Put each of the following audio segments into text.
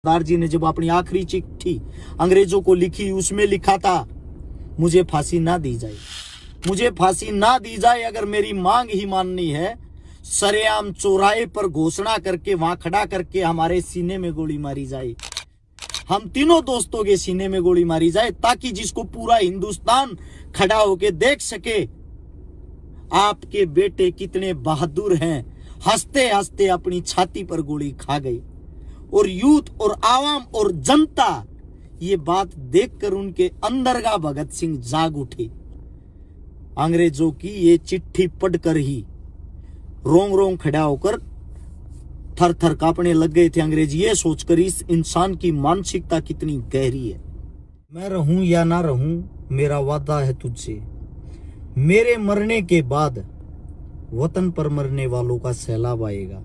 सरदार जी ने जब अपनी आखिरी चिट्ठी अंग्रेजों को लिखी, उसमें लिखा था मुझे फांसी ना दी जाए, मुझे फांसी ना दी जाए। अगर मेरी मांग ही माननी है, सरेआम चौराहे पर घोषणा करके वहां खड़ा करके हमारे सीने में गोली मारी जाए, हम तीनों दोस्तों के सीने में गोली मारी जाए, ताकि जिसको पूरा हिंदुस्तान खड़ा होके देख सके आपके बेटे कितने बहादुर हैं। हंसते हंसते अपनी छाती पर गोली खा गए। और यूथ और आवाम और जनता ये बात देखकर उनके अंदर का भगत सिंह जाग उठे। अंग्रेजों की ये चिट्ठी पढ़कर ही रोंग रोंग खड़ा होकर थर थर कांपने लग गए थे अंग्रेज, ये सोचकर इस इंसान की मानसिकता कितनी गहरी है। मैं रहूं या ना रहूं, मेरा वादा है तुझसे, मेरे मरने के बाद वतन पर मरने वालों का सैलाब आएगा।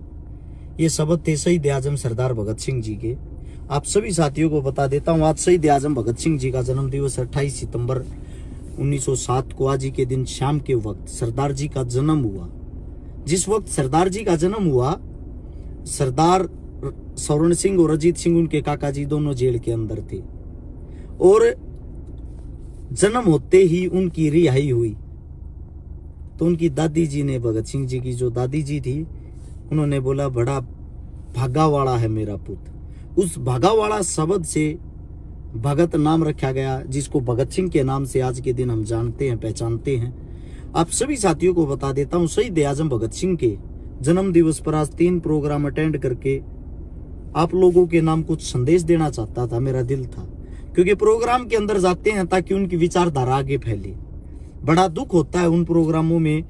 ये शब्द थे शहीद आजम सरदार भगत सिंह जी के। आप सभी साथियों को बता देता हूँ, आज शहीद आजम भगत सिंह जी का जन्म दिवस 28 सितंबर 1907 को आज ही के दिन शाम के वक्त सरदार जी का जन्म हुआ। जिस वक्त सरदार जी का जन्म हुआ, सरदार स्वर्ण सिंह और अजीत सिंह उनके काका जी दोनों जेल के अंदर थे और जन्म होते ही उनकी रिहाई हुई। तो उनकी दादी जी ने, भगत सिंह जी की जो दादी जी थी, उन्होंने बोला बड़ा भागावाड़ा है मेरा पुत्र। उस भागावाड़ा शब्द से भगत नाम रखा गया, जिसको भगत सिंह के नाम से आज के दिन हम जानते हैं, पहचानते हैं। आप सभी साथियों को बता देता हूं, शहीद आजम भगत सिंह के जन्म दिवस पर आज 3 प्रोग्राम अटेंड करके आप लोगों के नाम कुछ संदेश देना चाहता था, मेरा दिल था। क्योंकि प्रोग्राम के अंदर जाते हैं ताकि उनकी विचारधारा आगे फैले। बड़ा दुख होता है उन प्रोग्रामों में,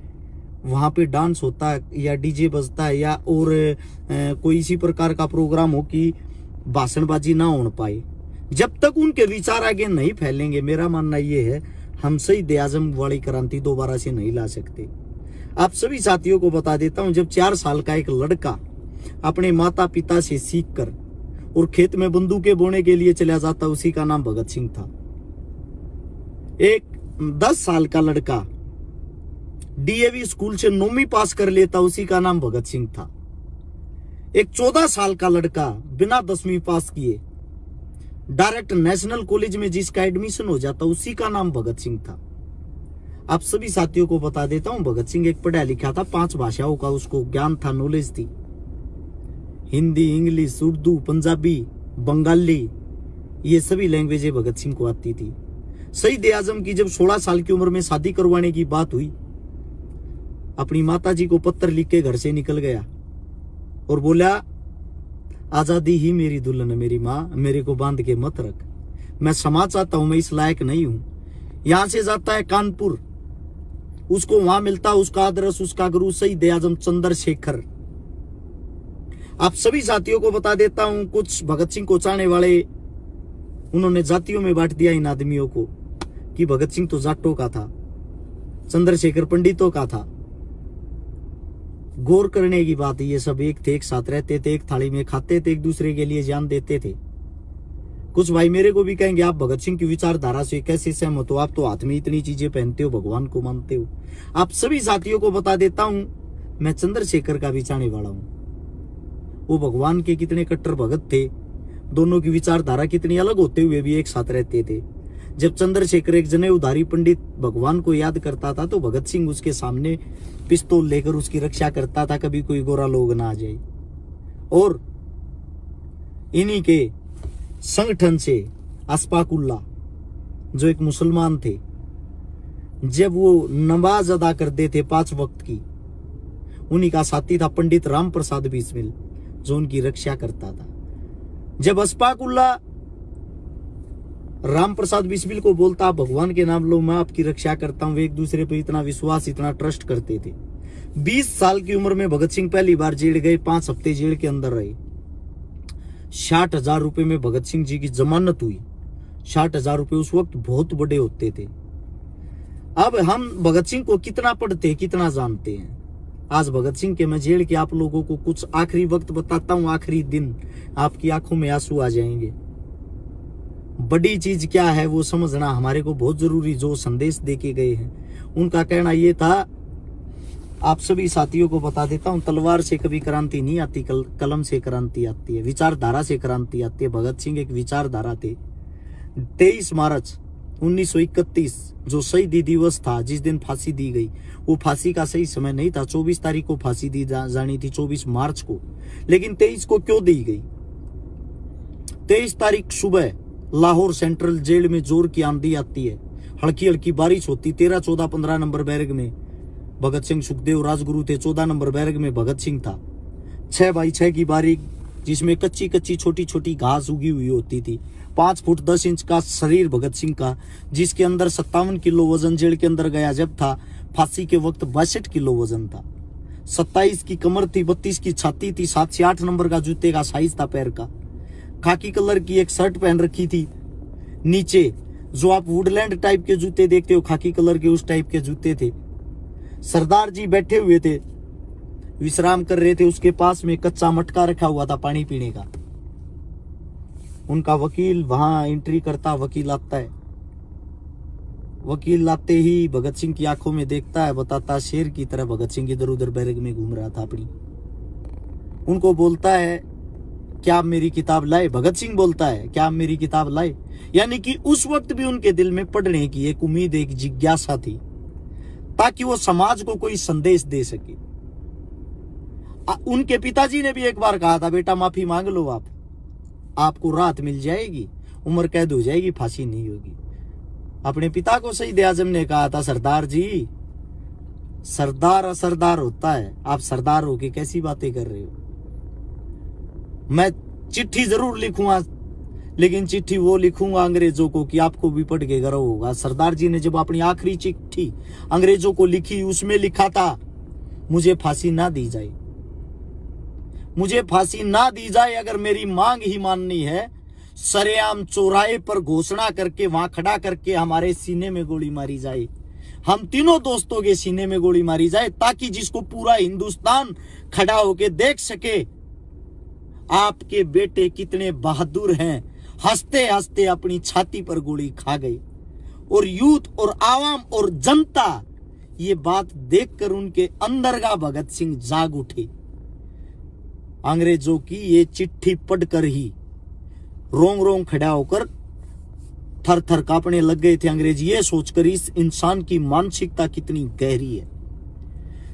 वहां पे डांस होता है या डीजे बजता है या और कोई इसी प्रकार का प्रोग्राम हो कि भाषणबाजी ना हो पाए। जब तक उनके विचार आगे नहीं फैलेंगे, मेरा मानना यह है, हम शहीद आजम वाली क्रांति दोबारा से नहीं ला सकते। आप सभी साथियों को बता देता हूं, जब 4 साल का एक लड़का अपने माता पिता से सीखकर और खेत में बंदूकें बोने के लिए चला जाता, उसी का नाम भगत सिंह था। एक 10 साल का लड़का डीएवी स्कूल से 9वीं पास कर लेता, उसी का नाम भगत सिंह था। एक 14 साल का लड़का बिना 10वीं पास किए डायरेक्ट नेशनल कॉलेज में जिसका एडमिशन हो जाता, उसी का नाम भगत सिंह था। आप सभी साथियों को बता देता हूं, भगत सिंह एक पढ़ा लिखा था, 5 भाषाओं का उसको ज्ञान था, नॉलेज थी। हिंदी, इंग्लिश, उर्दू, पंजाबी, बंगाली, ये सभी लैंग्वेजें भगत सिंह को आती थी। शहीद आजम की जब 16 साल की उम्र में शादी करवाने की बात हुई, अपनी माताजी को पत्र लिख के घर से निकल गया और बोला, आजादी ही मेरी दुल्हन, मेरी माँ, मेरे को बांध के मत रख, मैं क्षमा चाहता हूं, मैं इस लायक नहीं हूं। यहां से जाता है कानपुर, उसको वहां मिलता उसका आदर्श, उसका गुरु शहीद आजम चंद्रशेखर। आप सभी साथियों को बता देता हूं, कुछ भगत सिंह को चाहने वाले, उन्होंने जातियों में बांट दिया इन आदमियों को कि भगत सिंह तो जाटों का था, चंद्रशेखर पंडितों का था। गौर करने की बात, ये सब एक थे, एक साथ रहते थे, एक थाली में खाते थे, एक दूसरे के लिए जान देते थे। कुछ भाई मेरे को भी कहेंगे, आप भगत सिंह की विचारधारा से कैसे सहमत हो, आप तो हाथ में इतनी चीजें पहनते हो, भगवान को मानते हो। आप सभी साथियों को बता देता हूं, मैं चंद्रशेखर का भी चाहने वाला हूं। वो भगवान के कितने कट्टर भगत थे, दोनों की विचारधारा कितनी अलग होते हुए भी एक साथ रहते थे। जब चंद्रशेखर एक जनेऊधारी पंडित भगवान को याद करता था, तो भगत सिंह उसके सामने पिस्तौल लेकर उसकी रक्षा करता था, कभी कोई गोरा लोग ना आ जाए। और इन्हीं के संगठन से अशफाकुल्ला, जो एक मुसलमान थे, जब वो नमाज अदा करते थे 5 वक्त की, उन्हीं का साथी था पंडित राम प्रसाद बिस्मिल, जो उनकी रक्षा करता था। जब अशफाकुल्ला राम प्रसाद बिस्मिल को बोलता, भगवान के नाम लो, मैं आपकी रक्षा करता हूं, वे एक दूसरे पर इतना विश्वास, इतना ट्रस्ट करते थे। 20 साल की उम्र में भगत सिंह पहली बार जेल गए, 5 हफ्ते जेल के अंदर रहे। 60,000 रुपए में भगत सिंह जी की जमानत हुई। 60,000 रुपए उस वक्त बहुत बड़े होते थे। अब हम भगत सिंह को कितना पढ़ते, कितना जानते हैं। आज भगत सिंह के मैं जेल के आप लोगों को कुछ आखिरी वक्त बताता हूं, आखिरी दिन, आपकी आंखों में आंसू आ जाएंगे। बड़ी चीज क्या है वो समझना हमारे को बहुत जरूरी। जो संदेश देके गए हैं, उनका कहना यह था आप सभी साथियों को बता देता हूं, तलवार से कभी क्रांति नहीं आती, कलम से क्रांति आती है, विचारधारा से क्रांति आती है। भगत सिंह एक विचारधारा थे। 23 मार्च 1931 जो शहीदी दिवस था, जिस दिन फांसी दी गई, वो फांसी का सही समय नहीं था। 24 तारीख को फांसी दी जानी थी, 24 मार्च को, लेकिन 23 को क्यों दी गई? 23 तारीख सुबह लाहौर सेंट्रल जेल में जोर की आंधी आती है, हल्की हल्की बारिश होती। 13, 14, 15 नंबर बैरक में भगत सिंह, सुखदेव, राजगुरु थे। 14 नंबर बैरक में भगत सिंह था। 6x6 की बारीक, जिसमें कच्ची कच्ची छोटी छोटी घास उगी हुई होती थी। 5 फुट 10 इंच का शरीर भगत सिंह का, जिसके अंदर 57 किलो वजन जेल के अंदर गया जब था। फांसी के वक्त 62 किलो वजन था। 27 की कमर थी, 32 की छाती थी, 7 से 8 नंबर का जूते का साइज था पैर का। खाकी कलर की एक शर्ट पहन रखी थी नीचे, जो आप वुडलैंड टाइप के जूते देखते हो, खाकी कलर के उस टाइप के जूते थे। सरदार जी बैठे हुए थे, विश्राम कर रहे थे। उसके पास में कच्चा मटका रखा हुआ था पानी पीने का। उनका वकील वहां एंट्री करता, वकील आता है। वकील आते ही भगत सिंह की आंखों में देखता है, बताता शेर की तरह भगत सिंह इधर उधर बैरक में घूम रहा था अपनी। उनको बोलता है, क्या आप मेरी किताब लाए? भगत सिंह बोलता है, क्या आप मेरी किताब लाए? यानी कि उस वक्त भी उनके दिल में पढ़ने की एक उम्मीद, एक जिज्ञासा थी, ताकि वो समाज को कोई संदेश दे सके। उनके पिताजी ने भी एक बार कहा था, बेटा माफी मांग लो, आपको राहत मिल जाएगी, उम्र कैद हो जाएगी, फांसी नहीं होगी। अपने पिता को शहीद आजम ने कहा था, सरदार जी, सरदार असरदार होता है, आप सरदार होके कैसी बातें कर रहे हो? मैं चिट्ठी जरूर लिखूंगा, लेकिन चिट्ठी वो लिखूंगा अंग्रेजों को कि आपको भी पढ़ के गर्व होगा। सरदार जी ने जब अपनी आखिरी चिट्ठी अंग्रेजों को लिखी, उसमें लिखा था, मुझे फांसी ना दी जाए, मुझे फांसी ना दी जाए। अगर मेरी मांग ही माननी है, सरेआम चौराहे पर घोषणा करके, वहां खड़ा करके हमारे सीने में गोली मारी जाए, हम तीनों दोस्तों के सीने में गोली मारी जाए, ताकि जिसको पूरा हिंदुस्तान खड़ा होके देख सके, आपके बेटे कितने बहादुर हैं। हंसते हंसते अपनी छाती पर गोली खा गए। और यूथ और आवाम और जनता ये बात देखकर उनके अंदर का भगत सिंह जाग उठे। अंग्रेजों की ये चिट्ठी पढ़कर ही रोंग रोंग खड़ा होकर थर थर कांपने लग गए थे अंग्रेज, ये सोचकर इस इंसान की मानसिकता कितनी गहरी है।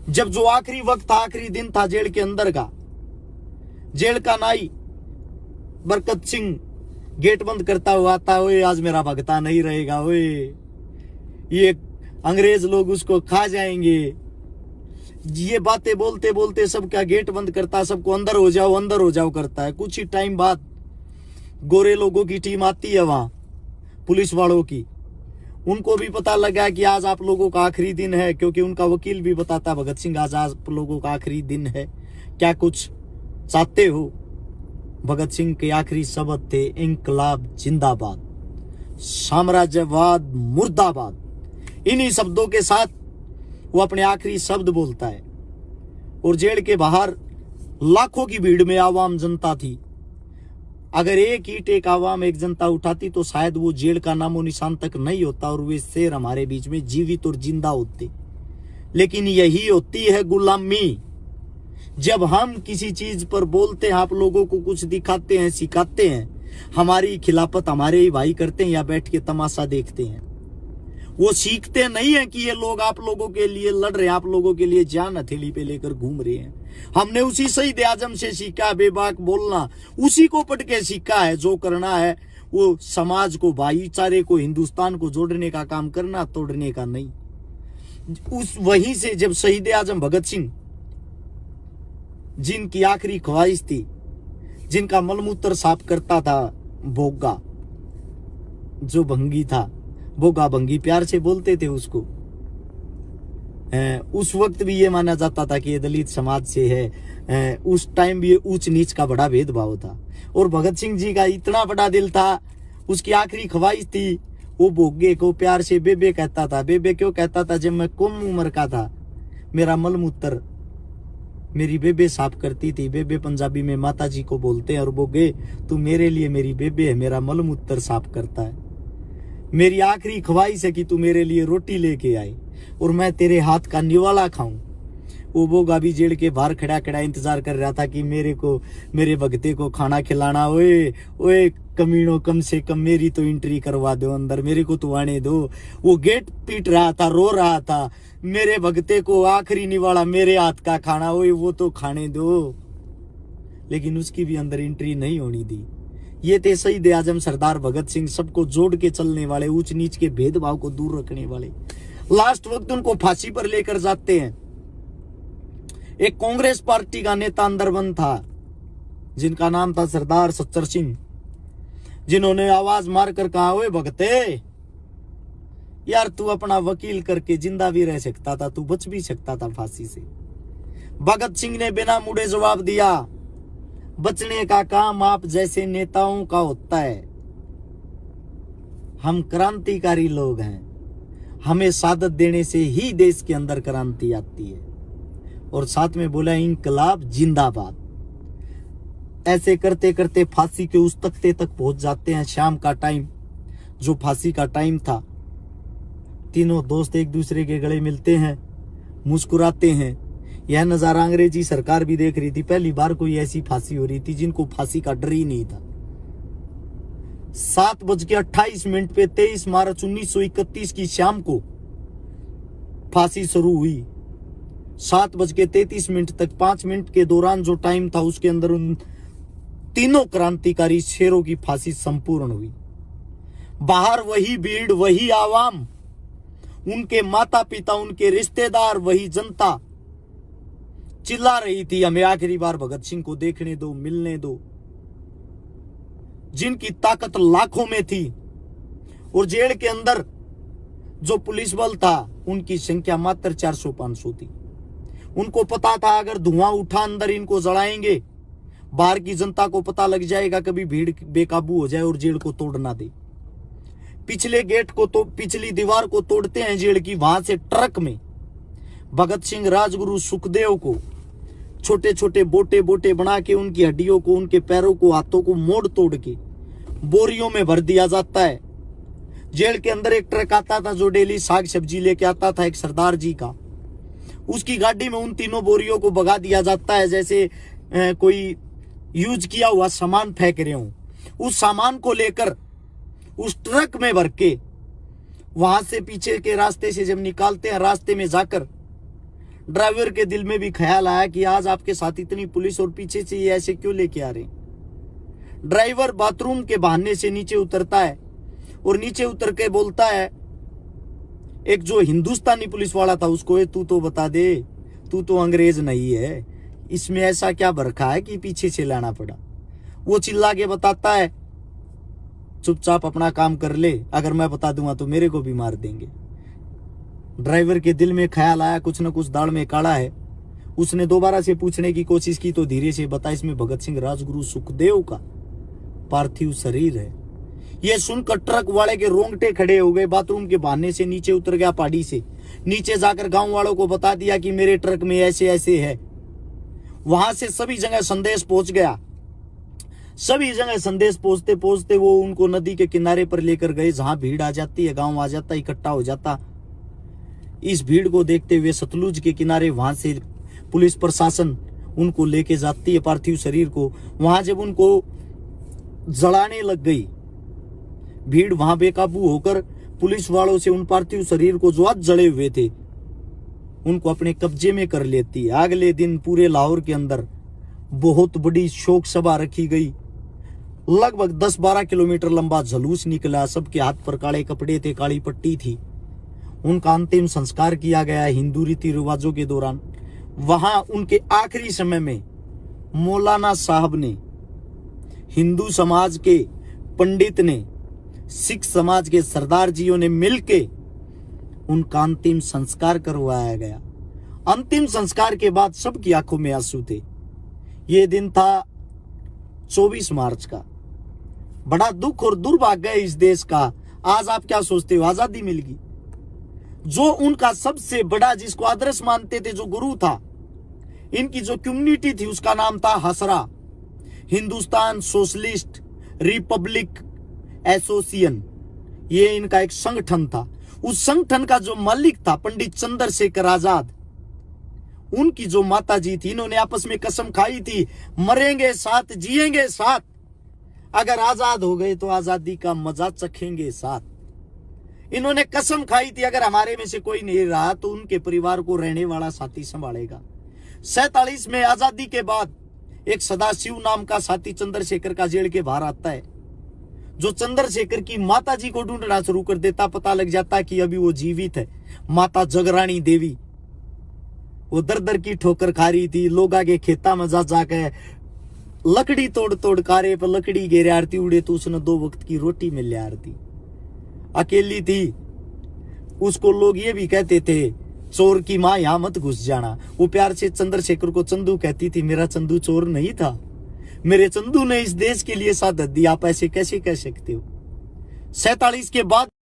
जब जो आखिरी वक्त था, आखिरी दिन था जेल के अंदर का, जेल का नाई बरकत सिंह गेट बंद करता हुआ आता, ओए आज मेरा भगता नहीं रहेगा, ओए ये अंग्रेज लोग उसको खा जाएंगे। ये बातें बोलते बोलते सबका गेट बंद करता, सबको अंदर हो जाओ, अंदर हो जाओ करता है। कुछ ही टाइम बाद गोरे लोगों की टीम आती है वहां, पुलिस वालों की। उनको भी पता लगा कि आज आप लोगों का आखिरी दिन है, क्योंकि उनका वकील भी बताता, भगत सिंह आज आप लोगों का आखिरी दिन है, क्या कुछ चाहते हो? भगत सिंह के आखिरी शब्द थे, इंकलाब जिंदाबाद, साम्राज्यवाद मुर्दाबाद। इन्हीं शब्दों के साथ वो अपने आखिरी शब्द बोलता है। और जेल के बाहर लाखों की भीड़ में आवाम जनता थी। अगर एक ईंट एक आवाम एक जनता उठाती तो शायद वो जेल का नामो निशान तक नहीं होता और वे शेर हमारे बीच में जीवित और जिंदा होते। लेकिन यही होती है गुलामी। जब हम किसी चीज पर बोलते हैं, आप लोगों को कुछ दिखाते हैं, सिखाते हैं, हमारी खिलाफत हमारे ही भाई करते हैं या बैठ के तमाशा देखते हैं। वो सीखते नहीं है कि ये लोग आप लोगों के लिए लड़ रहे हैं, आप लोगों के लिए जान हथेली पे लेकर घूम रहे हैं। हमने उसी शहीद आजम से सीखा बेबाक बोलना, उसी को पढ़ के सीखा है। जो करना है वो समाज को, भाईचारे को, हिंदुस्तान को जोड़ने का काम करना, तोड़ने का नहीं। उस वहीं से जब शहीद आजम भगत सिंह, जिनकी आखिरी ख्वाहिश थी, जिनका मलमूत्र साफ करता था भोगा, जो भंगी था, भोगा भंगी प्यार से बोलते थे उसको। उस वक्त भी ये माना जाता था कि ये दलित समाज से है। उस टाइम भी ऊंच नीच का बड़ा भेदभाव था। और भगत सिंह जी का इतना बड़ा दिल था, उसकी आखिरी ख्वाहिश थी, वो भोगे को प्यार से बेबे कहता था। बेबे क्यों कहता था? जब मैं कम उम्र का था, मेरा मलमूत्र मेरी बेबे साफ करती थी। बेबे पंजाबी में माता जी को बोलते हैं। और बोगे तू मेरे लिए मेरी बेबे है, मेरा मलमूत्र साफ करता है। मेरी आखिरी ख्वाहिश है कि तू मेरे लिए रोटी लेके आए और मैं तेरे हाथ का निवाला खाऊं। वो बोगा भी जेल के बाहर खड़ा खड़ा इंतजार कर रहा था कि मेरे भगते को खाना खिलाना। ओए ओए कमीनों, कम से कम मेरी तो एंट्री करवा दो अंदर, मेरे को तो आने दो। वो गेट पीट रहा था, रो रहा था, मेरे भगते को आखिरी निवाला मेरे हाथ का खाना, ओए वो तो खाने दो। लेकिन उसकी भी अंदर एंट्री नहीं होनी दी। ये थे शहीद आजम सरदार भगत सिंह, सबको जोड़ के चलने वाले, ऊंच नीच के भेदभाव को दूर रखने वाले। लास्ट वक्त उनको फांसी पर लेकर जाते हैं। एक कांग्रेस पार्टी का नेता अंदरबंद था जिनका नाम था सरदार सच्चर सिंह, जिन्होंने आवाज मारकर कहा, ओए भगते यार तू अपना वकील करके जिंदा भी रह सकता था, तू बच भी सकता था फांसी से। भगत सिंह ने बिना मुड़े जवाब दिया, बचने का काम आप जैसे नेताओं का होता है। हम क्रांतिकारी लोग हैं, हमें सादत देने से ही देश के अंदर क्रांति आती है। और साथ में बोला, इंकलाब जिंदाबाद। ऐसे करते करते फांसी के उस तख्ते तक पहुंच जाते हैं। शाम का टाइम, जो फांसी का टाइम था, तीनों दोस्त एक दूसरे के गले मिलते हैं, मुस्कुराते हैं। यह नजारा अंग्रेजी सरकार भी देख रही थी। पहली बार कोई ऐसी फांसी हो रही थी जिनको फांसी का डर ही नहीं था। 7:28 पे 23 मार्च 1931 की शाम को फांसी शुरू हुई। 7:33 तक 5 मिनट के दौरान जो टाइम था, उसके अंदर उन तीनों क्रांतिकारी शेरों की फांसी संपूर्ण हुई। बाहर वही भीड़, वही आवाम, उनके माता पिता, उनके रिश्तेदार, वही जनता चिल्ला रही थी, हमें आखिरी बार भगत सिंह को देखने दो, मिलने दो। जिनकी ताकत लाखों में थी। और जेल के अंदर जो पुलिस बल था, उनकी संख्या मात्र 400-500 थी। उनको पता था अगर धुआं उठा अंदर इनको जलाएंगे, बाहर की जनता को पता लग जाएगा, कभी भीड़ बेकाबू हो जाए और जेल को तोड़ ना दे। पिछले गेट को तो पिछली दीवार को तोड़ते हैं जेल की, वहां से ट्रक में भगत सिंह, राजगुरु, सुखदेव को छोटे छोटे बोटे बोटे बना के उनकी हड्डियों को, उनके पैरों को, हाथों को मोड़ तोड़ के बोरियों में भर दिया जाता है। जेल के अंदर एक ट्रक आता था जो डेली साग सब्जी लेके आता था, एक सरदार जी का। उसकी गाड़ी में उन तीनों बोरियों को भगा दिया जाता है, जैसे कोई यूज किया हुआ सामान फेंक रहे हो। उस सामान को लेकर उस ट्रक में भर के वहां से पीछे के रास्ते से जब निकालते हैं, रास्ते में जाकर ड्राइवर के दिल में भी ख्याल आया कि आज आपके साथ इतनी पुलिस और पीछे से ये ऐसे क्यों लेके आ रहे हैं। ड्राइवर बाथरूम के बहाने से नीचे उतरता है और नीचे उतर के बोलता है, एक जो हिंदुस्तानी पुलिस वाला था उसको, तू तो बता दे, तू तो अंग्रेज नहीं है, इसमें ऐसा क्या बरखा है कि पीछे से लाना पड़ा। वो चिल्ला के बताता है, चुपचाप अपना काम कर ले, अगर मैं बता दूंगा तो मेरे को भी मार देंगे। ड्राइवर के दिल में ख्याल आया, कुछ न कुछ दाढ़ में काढ़ा है। उसने दोबारा से पूछने की कोशिश की तो धीरे से बता, इसमें भगत सिंह, राजगुरु, सुखदेव का पार्थिव शरीर है। यह सुनकर ट्रक वाले के रोंगटे खड़े हो गए। बाथरूम के बहाने से नीचे उतर गया, पहाड़ी से नीचे जाकर गांव वालों को बता दिया कि मेरे ट्रक में ऐसे ऐसे है। वहां से सभी जगह संदेश पहुंच गया। सभी जगह संदेश पहुंचते पहुंचते वो उनको नदी के किनारे पर लेकर गए, जहां भीड़ आ जाती है, गांव आ जाता, इकट्ठा हो जाता। इस भीड़ को देखते हुए सतलुज के किनारे वहां से पुलिस प्रशासन उनको लेके जाती है, पार्थिव शरीर को। वहां जब उनको जलाने लग गई भीड़, वहां बेकाबू होकर पुलिस वालों से उन पार्थिव शरीर को जो आज जले हुए थे उनको अपने कब्जे में कर लेती है। अगले दिन पूरे लाहौर के अंदर बहुत बड़ी शोक सभा रखी गई। लगभग 10-12 किलोमीटर लंबा जुलूस निकला। सबके हाथ पर काले कपड़े थे, काली पट्टी थी। उनका अंतिम संस्कार किया गया हिंदू रीति रिवाजों के दौरान। वहां उनके आखिरी समय में मौलाना साहब ने, हिंदू समाज के पंडित ने, सिख समाज के सरदार जियों ने मिलके उनका अंतिम संस्कार करवाया गया। अंतिम संस्कार के बाद सबकी आंखों में आंसू थे। ये दिन था 24 मार्च का। बड़ा दुख और दुर्भाग्य है इस देश का। आज आप क्या सोचते हो, आजादी मिल गई? जो उनका सबसे बड़ा, जिसको आदर्श मानते थे, जो गुरु था, इनकी जो कम्युनिटी थी उसका नाम था हसरा, हिंदुस्तान सोशलिस्ट रिपब्लिक एसोसिएशन। ये इनका एक संगठन था। उस संगठन का जो मालिक था पंडित चंद्रशेखर आजाद, उनकी जो माता जी थी, इन्होंने आपस में कसम खाई थी, मरेंगे साथ, जिएंगे साथ, अगर आजाद हो गए तो आजादी का मजा चखेंगे साथ। इन्होंने कसम खाई थी, अगर हमारे में से कोई नहीं रहा तो उनके परिवार को रहने वाला साथी संभालेगा। 47 में आजादी के बाद एक सदाशिव नाम का साथी चंद्रशेखर का जेल के बाहर आता है, जो चंद्रशेखर की माता जी को ढूंढना शुरू कर देता। पता लग जाता कि अभी वो जीवित है, माता जगरानी देवी। वो दर दर की ठोकर खा रही थी, लोग आगे खेता में जा जाके लकड़ी तोड़ तोड़ कारे पर लकड़ी घेरे आरती उड़े तो उसने 2 वक्त की रोटी मिल लिया आरती। अकेली थी, उसको लोग ये भी कहते थे, चोर की मां यहां मत घुस जाना। वो प्यार से चंद्रशेखर को चंदू कहती थी, मेरा चंदू चोर नहीं था, मेरे चंदू ने इस देश के लिए शहादत दी, आप ऐसे कैसे कह सकते हो। 47 के बाद